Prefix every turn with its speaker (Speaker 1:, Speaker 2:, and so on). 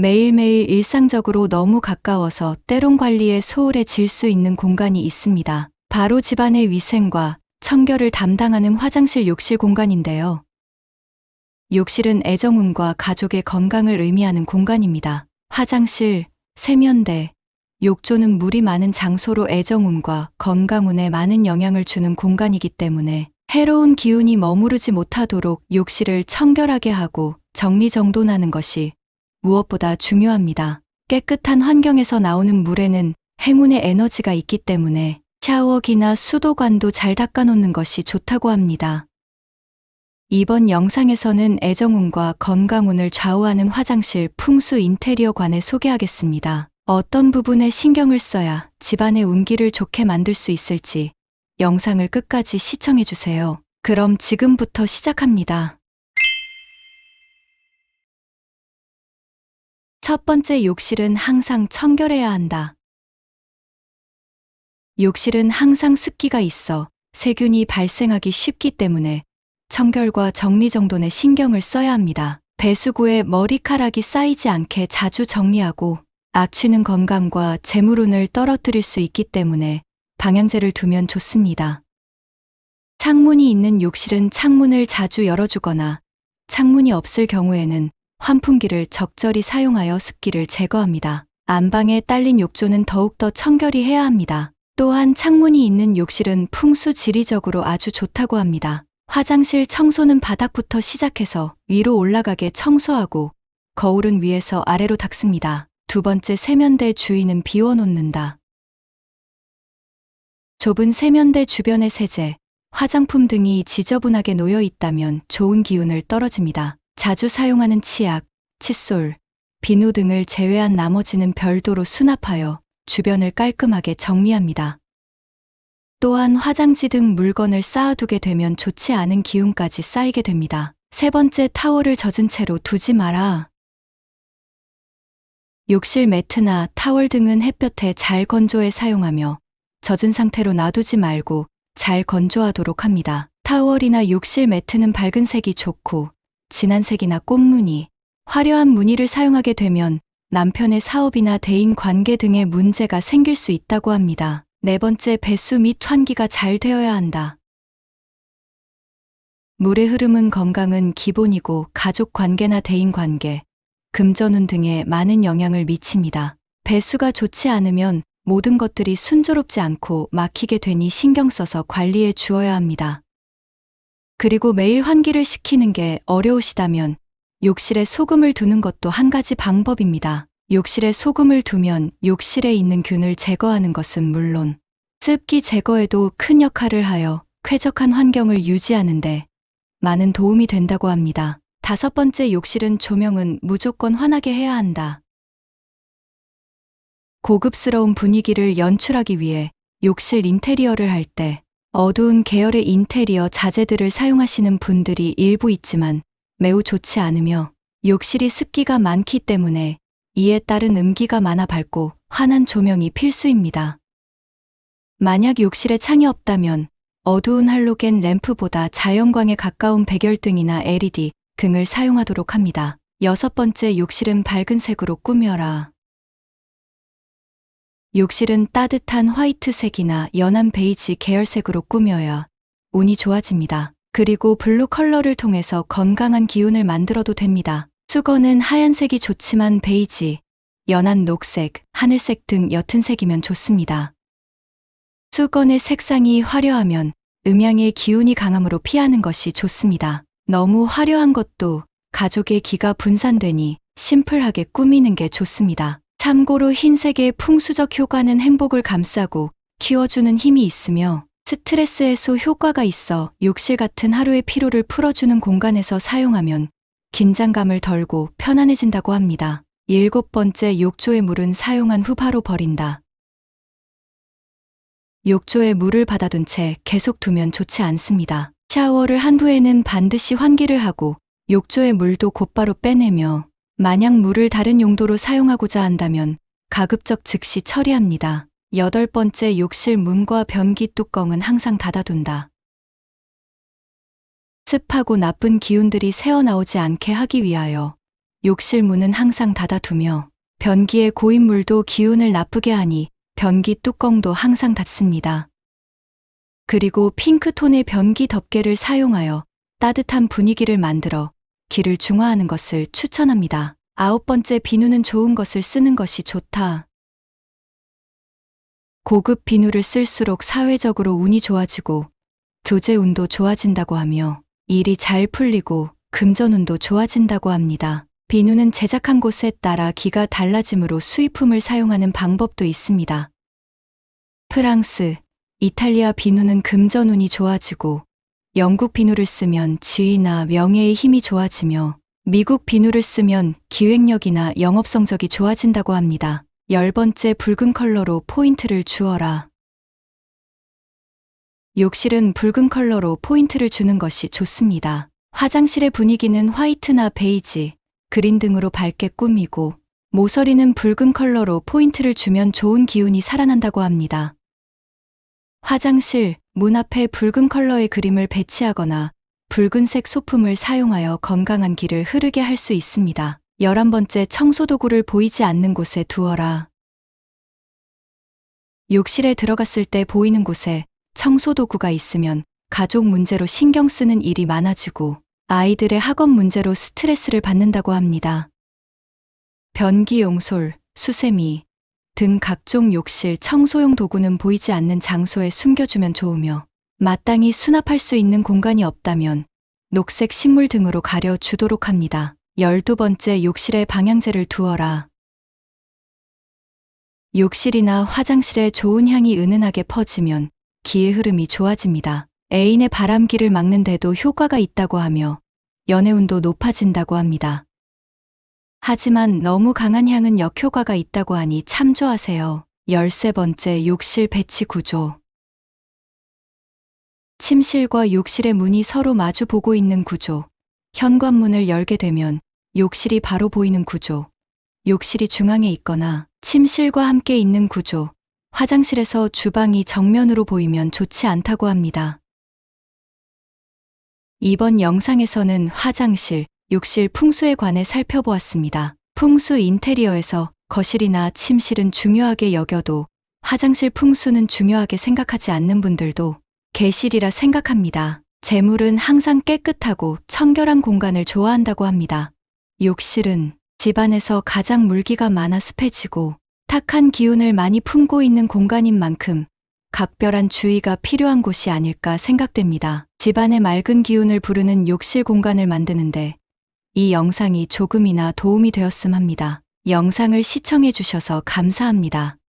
Speaker 1: 매일매일 일상적으로 너무 가까워서 때론 관리에 소홀해질 수 있는 공간이 있습니다. 바로 집안의 위생과 청결을 담당하는 화장실 욕실 공간인데요. 욕실은 애정운과 가족의 건강을 의미하는 공간입니다. 화장실, 세면대, 욕조는 물이 많은 장소로 애정운과 건강운에 많은 영향을 주는 공간이기 때문에 해로운 기운이 머무르지 못하도록 욕실을 청결하게 하고 정리정돈하는 것이 무엇보다 중요합니다. 깨끗한 환경에서 나오는 물에는 행운의 에너지가 있기 때문에 샤워기나 수도관도 잘 닦아놓는 것이 좋다고 합니다. 이번 영상에서는 애정운과 건강운을 좌우하는 화장실 풍수 인테리어관을 소개하겠습니다. 어떤 부분에 신경을 써야 집안의 운기를 좋게 만들 수 있을지 영상을 끝까지 시청해주세요. 그럼 지금부터 시작합니다. 첫 번째, 욕실은 항상 청결해야 한다. 욕실은 항상 습기가 있어 세균이 발생하기 쉽기 때문에 청결과 정리정돈에 신경을 써야 합니다. 배수구에 머리카락이 쌓이지 않게 자주 정리하고 악취는 건강과 재물운을 떨어뜨릴 수 있기 때문에 방향제를 두면 좋습니다. 창문이 있는 욕실은 창문을 자주 열어주거나 창문이 없을 경우에는 환풍기를 적절히 사용하여 습기를 제거합니다. 안방에 딸린 욕조는 더욱더 청결히 해야 합니다. 또한 창문이 있는 욕실은 풍수 지리적으로 아주 좋다고 합니다. 화장실 청소는 바닥부터 시작해서 위로 올라가게 청소하고 거울은 위에서 아래로 닦습니다. 두 번째, 세면대 주위는 비워놓는다. 좁은 세면대 주변의 세제, 화장품 등이 지저분하게 놓여 있다면 좋은 기운을 떨어집니다. 자주 사용하는 치약, 칫솔, 비누 등을 제외한 나머지는 별도로 수납하여 주변을 깔끔하게 정리합니다. 또한 화장지 등 물건을 쌓아두게 되면 좋지 않은 기운까지 쌓이게 됩니다. 세 번째, 타월을 젖은 채로 두지 마라. 욕실 매트나 타월 등은 햇볕에 잘 건조해 사용하며 젖은 상태로 놔두지 말고 잘 건조하도록 합니다. 타월이나 욕실 매트는 밝은 색이 좋고 진한 색이나 꽃무늬, 화려한 무늬를 사용하게 되면 남편의 사업이나 대인 관계 등의 문제가 생길 수 있다고 합니다. 네 번째, 배수 및 환기가 잘 되어야 한다. 물의 흐름은 건강은 기본이고 가족 관계나 대인 관계, 금전운 등에 많은 영향을 미칩니다. 배수가 좋지 않으면 모든 것들이 순조롭지 않고 막히게 되니 신경 써서 관리해 주어야 합니다. 그리고 매일 환기를 시키는 게 어려우시다면 욕실에 소금을 두는 것도 한 가지 방법입니다. 욕실에 소금을 두면 욕실에 있는 균을 제거하는 것은 물론 습기 제거에도 큰 역할을 하여 쾌적한 환경을 유지하는데 많은 도움이 된다고 합니다. 다섯 번째, 욕실은 조명은 무조건 환하게 해야 한다. 고급스러운 분위기를 연출하기 위해 욕실 인테리어를 할 때 어두운 계열의 인테리어 자재들을 사용하시는 분들이 일부 있지만 매우 좋지 않으며 욕실이 습기가 많기 때문에 이에 따른 음기가 많아 밝고 환한 조명이 필수입니다. 만약 욕실에 창이 없다면 어두운 할로겐 램프보다 자연광에 가까운 백열등이나 LED 등을 사용하도록 합니다. 여섯 번째, 욕실은 밝은 색으로 꾸며라. 욕실은 따뜻한 화이트색이나 연한 베이지 계열색으로 꾸며야 운이 좋아집니다. 그리고 블루 컬러를 통해서 건강한 기운을 만들어도 됩니다. 수건은 하얀색이 좋지만 베이지, 연한 녹색, 하늘색 등 옅은 색이면 좋습니다. 수건의 색상이 화려하면 음양의 기운이 강함으로 피하는 것이 좋습니다. 너무 화려한 것도 가족의 기가 분산되니 심플하게 꾸미는 게 좋습니다. 참고로 흰색의 풍수적 효과는 행복을 감싸고 키워주는 힘이 있으며 스트레스 해소 효과가 있어 욕실 같은 하루의 피로를 풀어주는 공간에서 사용하면 긴장감을 덜고 편안해진다고 합니다. 일곱 번째, 욕조의 물은 사용한 후 바로 버린다. 욕조에 물을 받아둔 채 계속 두면 좋지 않습니다. 샤워를 한 후에는 반드시 환기를 하고 욕조의 물도 곧바로 빼내며 만약 물을 다른 용도로 사용하고자 한다면 가급적 즉시 처리합니다. 여덟 번째, 욕실 문과 변기 뚜껑은 항상 닫아둔다. 습하고 나쁜 기운들이 새어나오지 않게 하기 위하여 욕실 문은 항상 닫아두며 변기의 고인물도 기운을 나쁘게 하니 변기 뚜껑도 항상 닫습니다. 그리고 핑크톤의 변기 덮개를 사용하여 따뜻한 분위기를 만들어 기를 중화하는 것을 추천합니다. 9번째, 비누는 좋은 것을 쓰는 것이 좋다. 고급 비누를 쓸수록 사회적으로 운이 좋아지고 교제 운도 좋아진다고 하며 일이 잘 풀리고 금전운도 좋아진다고 합니다. 비누는 제작한 곳에 따라 기가 달라지므로 수입품을 사용하는 방법도 있습니다. 프랑스, 이탈리아 비누는 금전운이 좋아지고 영국 비누를 쓰면 지위나 명예의 힘이 좋아지며 미국 비누를 쓰면 기획력이나 영업 성적이 좋아진다고 합니다. 10번째, 붉은 컬러로 포인트를 주어라. 욕실은 붉은 컬러로 포인트를 주는 것이 좋습니다. 화장실의 분위기는 화이트나 베이지, 그린 등으로 밝게 꾸미고 모서리는 붉은 컬러로 포인트를 주면 좋은 기운이 살아난다고 합니다. 화장실, 문 앞에 붉은 컬러의 그림을 배치하거나 붉은색 소품을 사용하여 건강한 기를 흐르게 할 수 있습니다. 11번째, 청소도구를 보이지 않는 곳에 두어라. 욕실에 들어갔을 때 보이는 곳에 청소도구가 있으면 가족 문제로 신경 쓰는 일이 많아지고 아이들의 학업 문제로 스트레스를 받는다고 합니다. 변기용 솔, 수세미 등 각종 욕실 청소용 도구는 보이지 않는 장소에 숨겨주면 좋으며 마땅히 수납할 수 있는 공간이 없다면 녹색 식물 등으로 가려주도록 합니다. 12번째, 욕실에 방향제를 두어라. 욕실이나 화장실에 좋은 향이 은은하게 퍼지면 기의 흐름이 좋아집니다. 애인의 바람기를 막는 데도 효과가 있다고 하며 연애운도 높아진다고 합니다. 하지만 너무 강한 향은 역효과가 있다고 하니 참조하세요. 13번째, 욕실 배치 구조. 침실과 욕실의 문이 서로 마주 보고 있는 구조. 현관문을 열게 되면 욕실이 바로 보이는 구조. 욕실이 중앙에 있거나 침실과 함께 있는 구조. 화장실에서 주방이 정면으로 보이면 좋지 않다고 합니다. 이번 영상에서는 화장실, 욕실 풍수에 관해 살펴보았습니다. 풍수 인테리어에서 거실이나 침실은 중요하게 여겨도 화장실 풍수는 중요하게 생각하지 않는 분들도 계시리라 생각합니다. 재물은 항상 깨끗하고 청결한 공간을 좋아한다고 합니다. 욕실은 집안에서 가장 물기가 많아 습해지고 탁한 기운을 많이 품고 있는 공간인 만큼 각별한 주의가 필요한 곳이 아닐까 생각됩니다. 집안의 맑은 기운을 부르는 욕실 공간을 만드는데 이 영상이 조금이나 도움이 되었음 합니다. 영상을 시청해 주셔서 감사합니다.